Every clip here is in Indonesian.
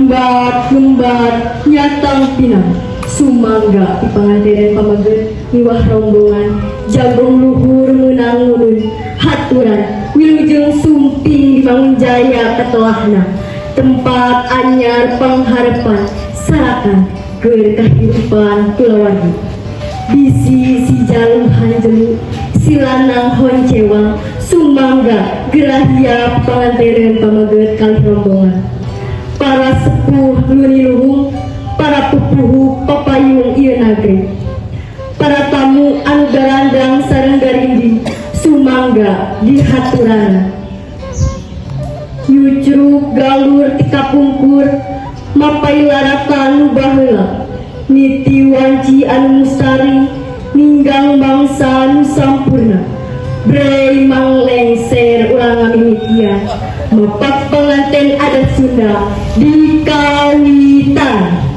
ngembat nyatang pinang sumangga ipangantiran pamageut miwah rombongan jagung luhur meunang ngunun haturan wilujeng sumping dibangun jaya katelahna tempat anyar pangharepan sarakan keur kahirupan kulawargi bisi si jaluhan jelu silanang honcewang sumangga gerahia pangantiran pamageut kali rombongan para sepuh luniluhung para pupuhu papayung ieu nagri para tamu anu garandang sareng garindi sumangga di haturana yucruk galur tika pungkur mapai laratan nu baheula niti wanci anu mustari ninggang mangsa nu sampurna brei manglengser urang mimitian mapak penganten adat Sunda di Kawitan.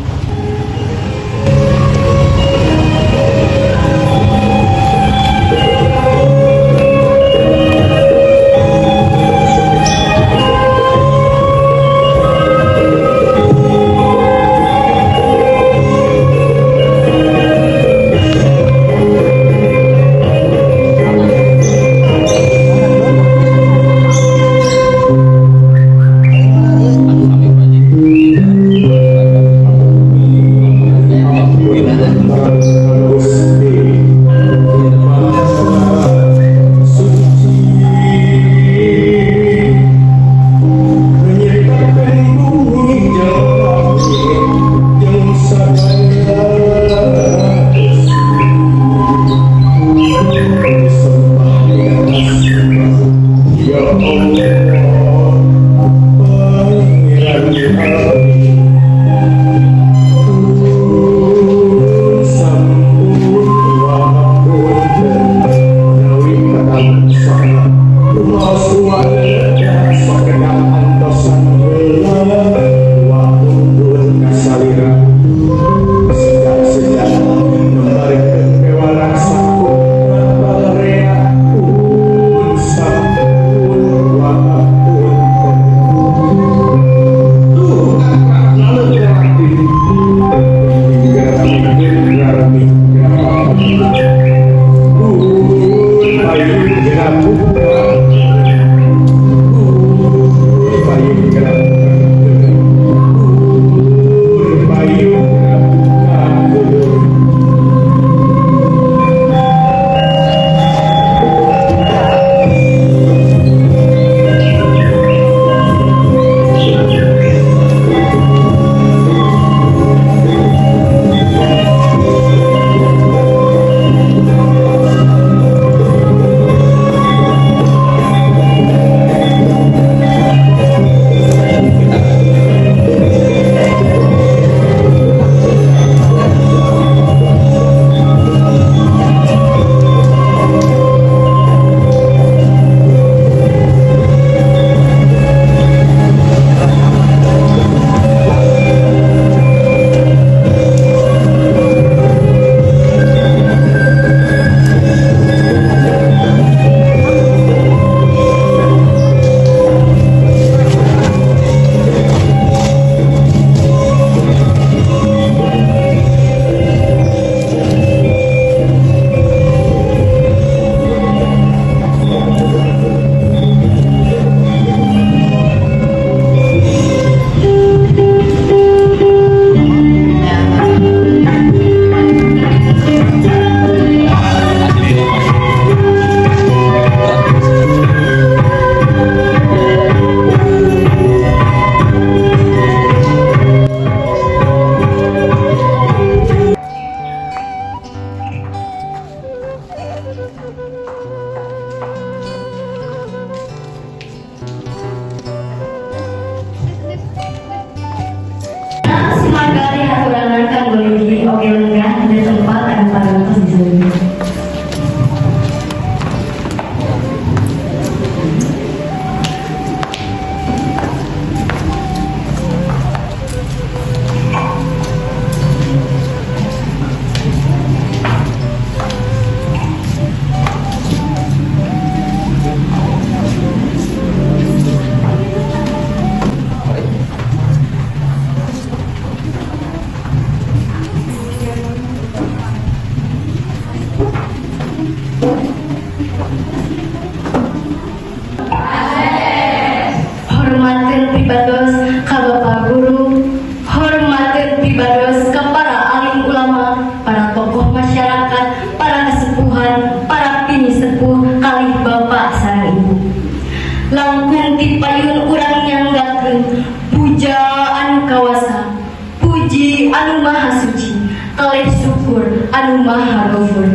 anu maha suci, kalih syukur anu maha ghafur.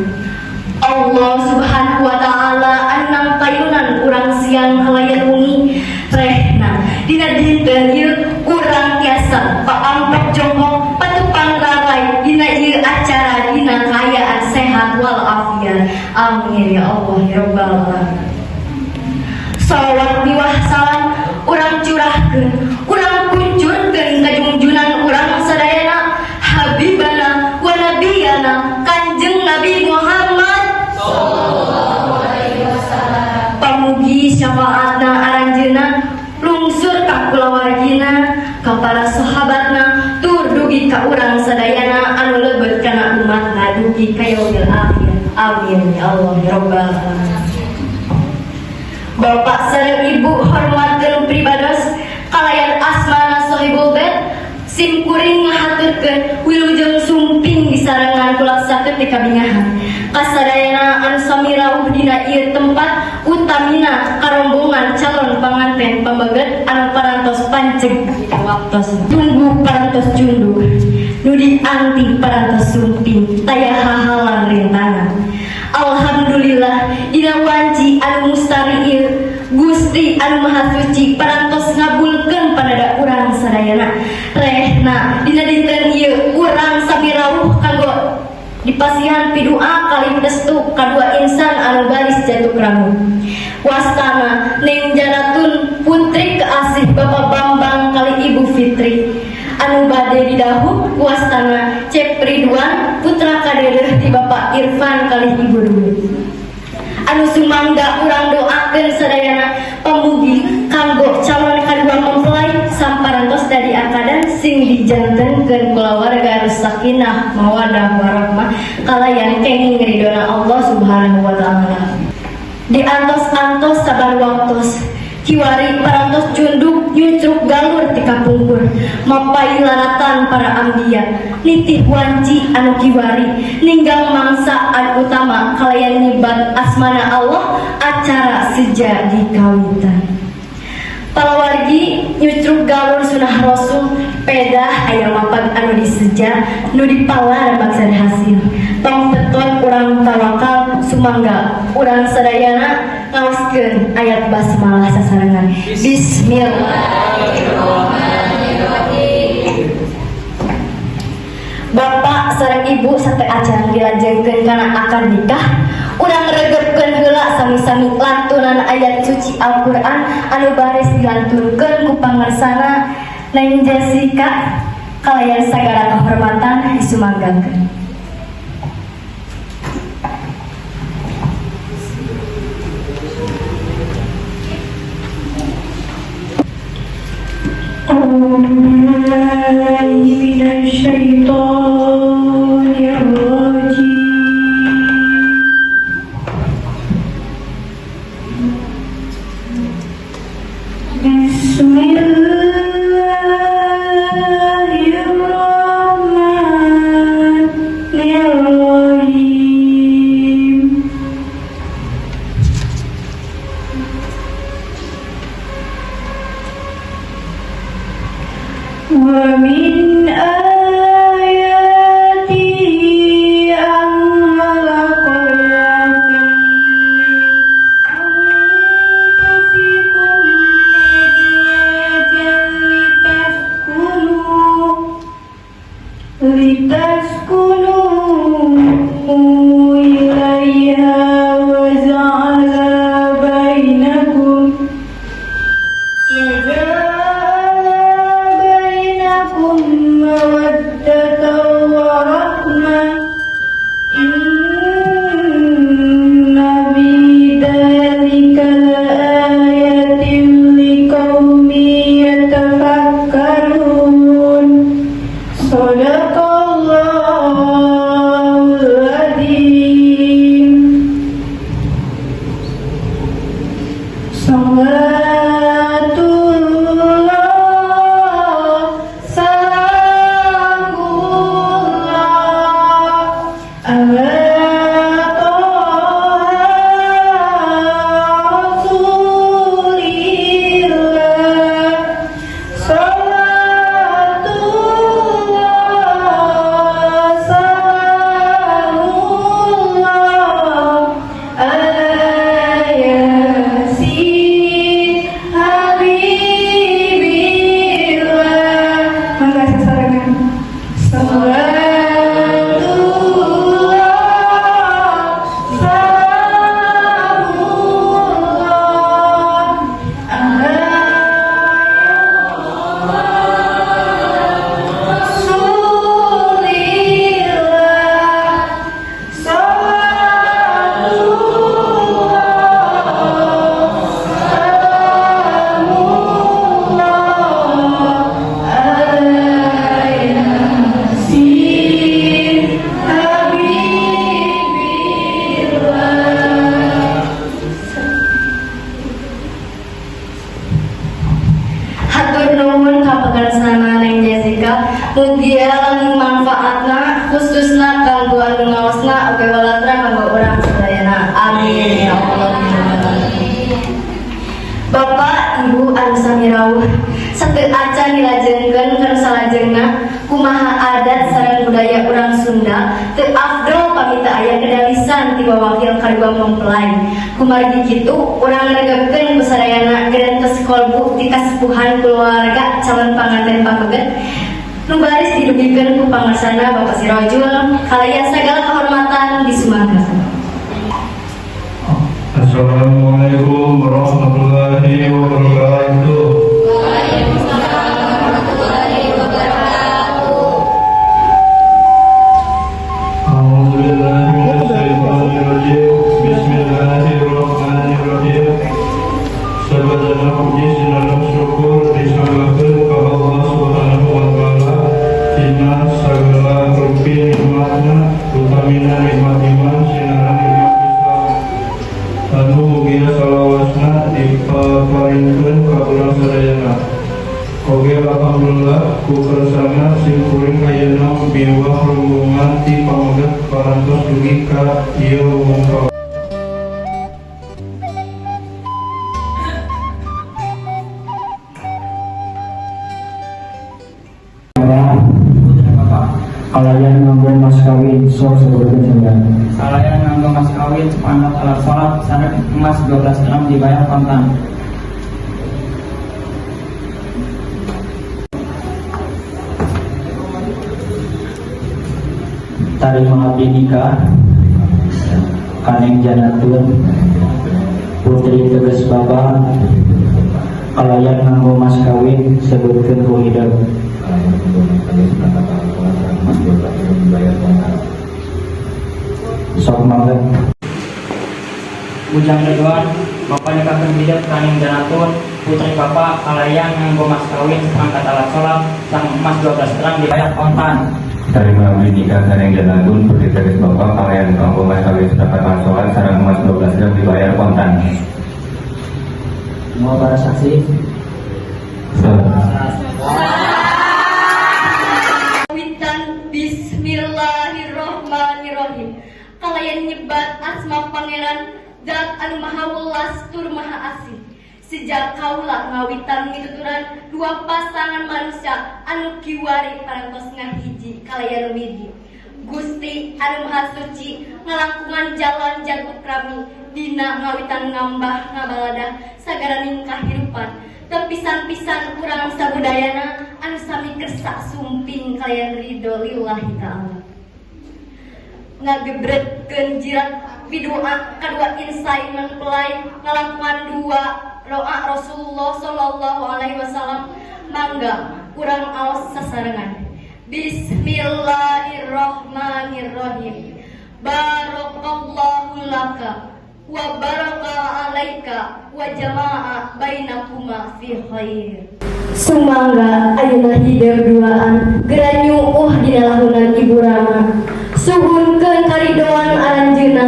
Allah subhanahu wa ta'ala anang payunan urang siang halayan umi rehna dina dinten ieu urang tiasa paampek jongkok patupang rarai dina ieu acara dina kayaan sehat wal afiat. Amin ya Allah ya rabbal alamin. Salawat miwah salam urang curahkeun, urang kuncurkeun ka junjunan urang sadayana habibana wa nabiyana Kanjeng Nabi Muhammad sallallahu alaihi wasallam. Pamugi syafaatna aranjeunna lungsur ka kulawargina, ka para sahabatna, tur dugi ka urang sadayana anu lebet kana umatna dugi ka yaumil akhir. Amin ya Allah ya rabbal alamin. Bapak sareng Ibu hormatkeun pribados kalayan asmana Sohibul Bait simkuring ngahaturkeun wilujeng sumping disarengan kulaksakeun ti kabingahan kasadayana anu sami rawuh dina ieu tempat utamina karombongan calon panganten pambeget anu parantos panceg waktos tunggu parantos junduh nu dianti parantos sumping taya hahalan rintangan. Alhamdulillah dina wanci anu mustari ieu Gusti anu maha suci parantos ngabulkeun panada urang sadayana rehna dina dinten ieu urang sami rawuh kanggo dipasihan pidoa kali restu kadua insan anu garis jatuh ramu. Wastana Neng Janatun putri keasih Bapak Bambang kali Ibu Fitri anu bade didahuk wastana Cep Ridwan putra kadeureut ti Bapak Irfan kali Ibu Dwi anu sumangga urang doakeun sadayana pamugi kanggo calon kadua mempelai samparantos dari akadan sing dijantenkeun kulawarga sakinah mawaddah warahmah kalayan kenging ridona Allah subhanahu wa ta'ala. Diantos-antos sabar waktos kiwari parantos junduk nyucruk galur ti kapungkur mapai laratan para ambia nitih wanci anu kiwari ninggang mangsa anu utama kalayan nyibat asmana Allah acara sejadi kawitan. Palawargi nyucruk galur sunah rasul pedah aya mapan anu diseja nu dipala baksan hasil tong teton urang tawakal sumangga urang sadayana ngaoskeun ayat basmalah sasarengan. Bismillahirrahmanirrahim. Bapak sareng Ibu sate acan dilajengkeun kana akad nikah urang regepkeun heula sami-sami lantunan ayat suci Al-Qur'an anu baris dilantunkeun ku pangarsana Neng Jessica kalayan sagala kehormatan disumanggakeun. ومن آياته أن خلقكم من أنفسكم لتسكنوا إليها وجعل بينكم مودة ورحمة إن في ذلك لآية لقوم يتفكرون صدق الله budaya orang Sunda teu afdol pamita aya kedalisan ti wakil kadua mempelai. Kumargi kitu urang ngregepkeun kusadayana gerentos kolbu ti kasepuhan keluarga calon panganten pameget nu baris didugikeun ku pangarsana Bapak Sirojul kalayan sagala kehormatan disumangkeun. Assalamualaikum warahmatullahi wabarakatuh. A'udzubillahiminasyaitonirrajim. Bismillahirrahmanirrahim. Sabadana puji sinarang syukur disanggakeun ka Allah Subhanahu wa taala tina sagala rupi nikmatna utamina nikmat iman sinarang nikmat Islam. Anu mugia salawasna dipaparingkeun ka urang sadayana. Oge alhamdulillah ku kersana simkuring ayeuna biwah rombongan ti pameget parantos dugi ka ieu wungkul. Kalayan nganggo mas kawin sok sebutkeun sampean. Kalayan nganggo mas kawin sepanjang alat sholat sanak emas 12 gram dibayar kontan. Tarima abdi nikah kaneng janatun putri teges baba. Kalayan nganggo mas kawin sebutkeun ku hideung. Sok mangga. Ujang Ridwan, Bapak nikahkeun bidat kaneng janatun putri Bapak kalayan nganggo mas kawin seperangkat alat sholat sang emas 12 gram dibayar kontan. Tarima abdi nikah kaneng janatun putri teges bapak kalayan nganggo mas kawin seperangkat alat sholat sareng emas 12 gram dibayar kontan. Mau para saksi? Witan Bismillahirrohmanirrohim. Kalayan nyebat asma pangeran Zat anu maha welas tur maha asih. Sejak kaula ngawitan mituturan dua pasangan manusia anu kiwari parantos ngahiji kalayan widi. Gusti anu maha suci ngalangkungan jalan jangkut rami dina ngawitan ngambah ngabaladah sagaraning kahirupan. Tepisan-pisan kurang sabudayana anu sami kersa sumping kalian ridho lillahi ta'ala. Ngagebretkeun jirat bidoa kadua insai mempelai ngalangkungan dua doa Rasulullah sallallahu alaihi wasallam mangga kurang aos sasarengan. Bismillahirrahmanirrahim. Barakallahu laka wa baraka alaika wa jama'a bainakuma fi khair. Sumangga ayeuna hideung duaan geura nyuuh dina lahunan Ibu Rama. Suhunkeun karidoan aranjeunna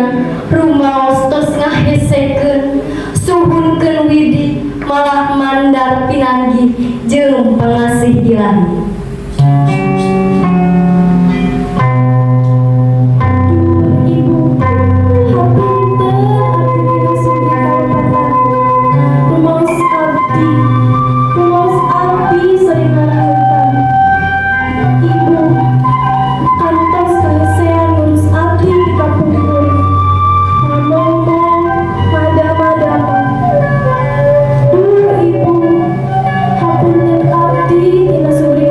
rumaos tos ngahesekeun. Suhunkeun widi malah mandar pinanggi jeung pangasih ilahi. Hapunten abdi dina suri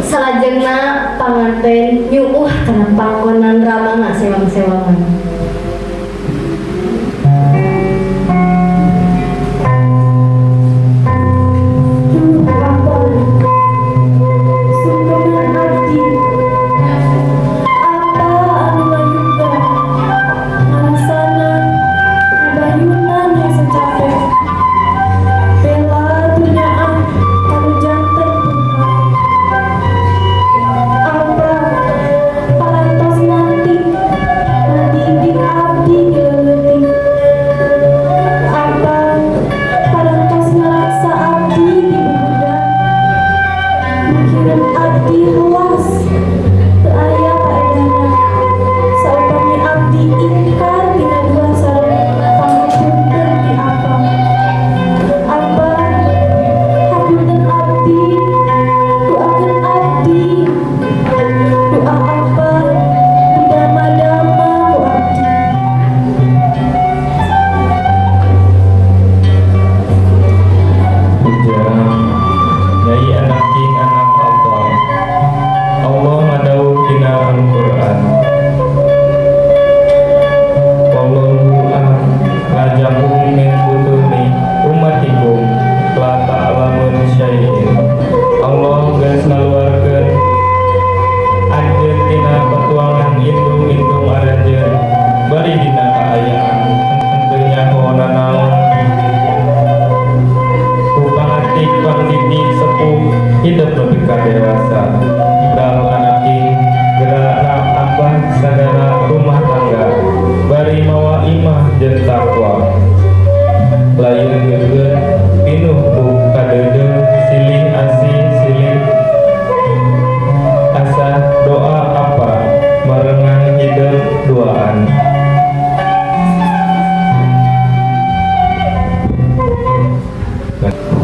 Salajengna panganten nyuuh kana pangkonan ramana sewang-sewangan.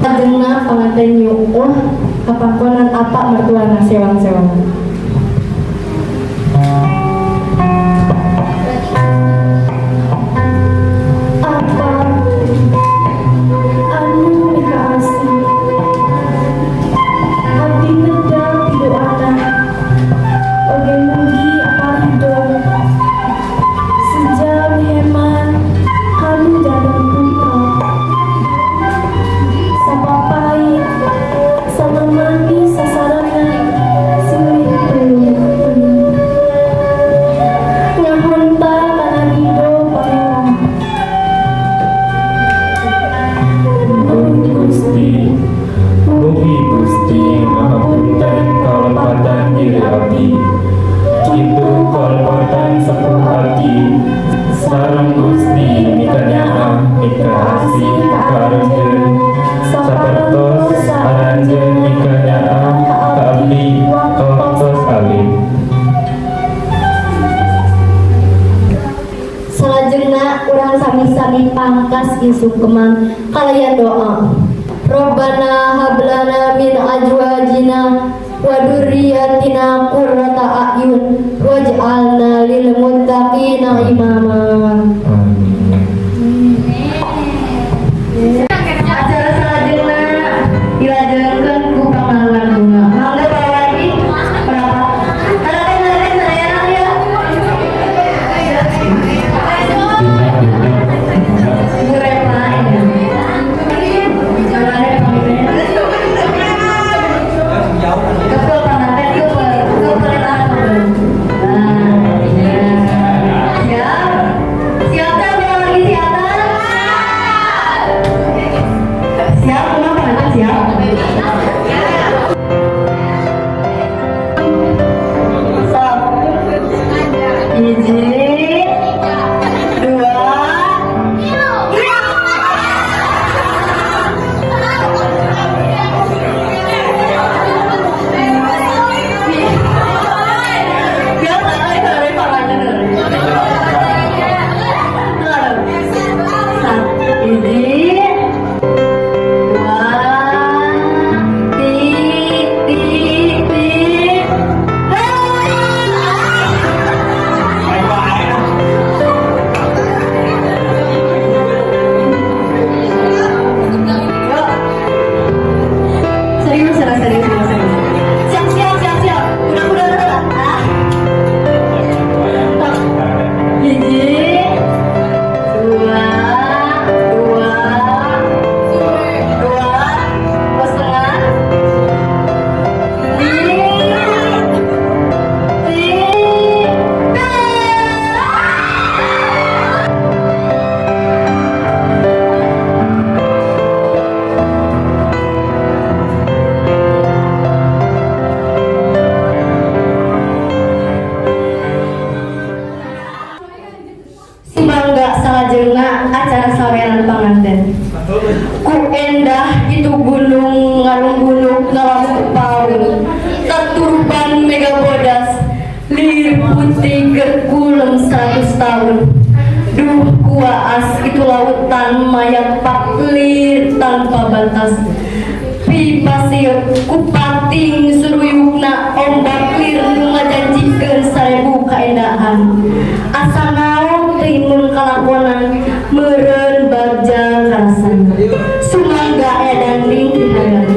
Salajengna panganten nyuuh ka pangkonan apa mertuana sewang-sewangan. Salajengna urang sami-sami pangkas isuk kemang kalayan doa. Robbana hablana min azwajina wa dzurriyyatina qurrata a'yun waj'alna lil muttaqina imama. Acara salajengna dilajengeun ku pangalan bunga. Mangga pawari berapa? Anak-anak saya ya. Ibu Rema ini. Kepul panganten kepul. Nah, iya. Siap. 100 tahun. Duh, kuas itu lautan mayat paklir tanpa batas. Pi pasir kupating suruyukna ombak lir nu ngajanjikeun 1000 kaendahan. Asa naon teuing mun kalakonan meureun bagja karasan. Sumangga edan ning dihayan.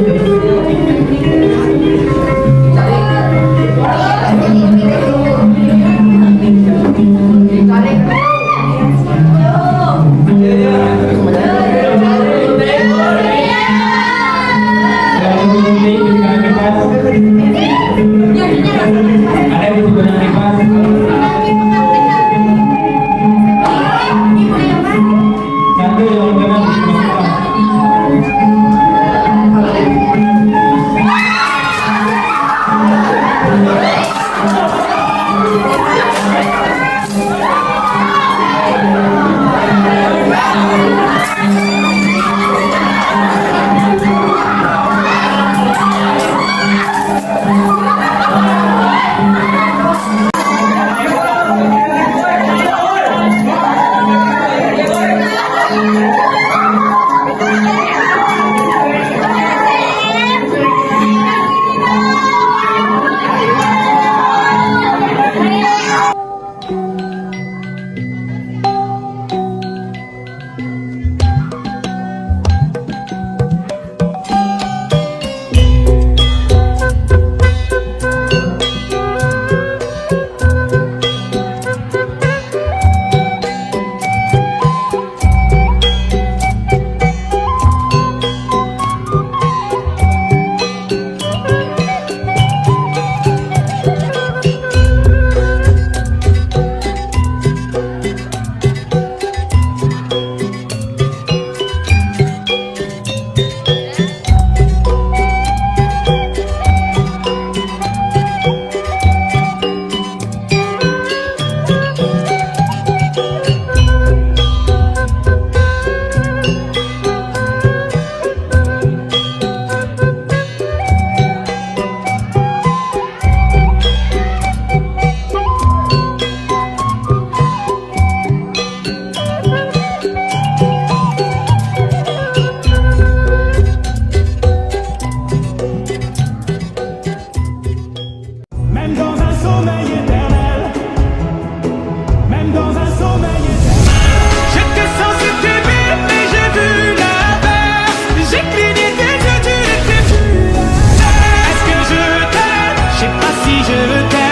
Si je t'aime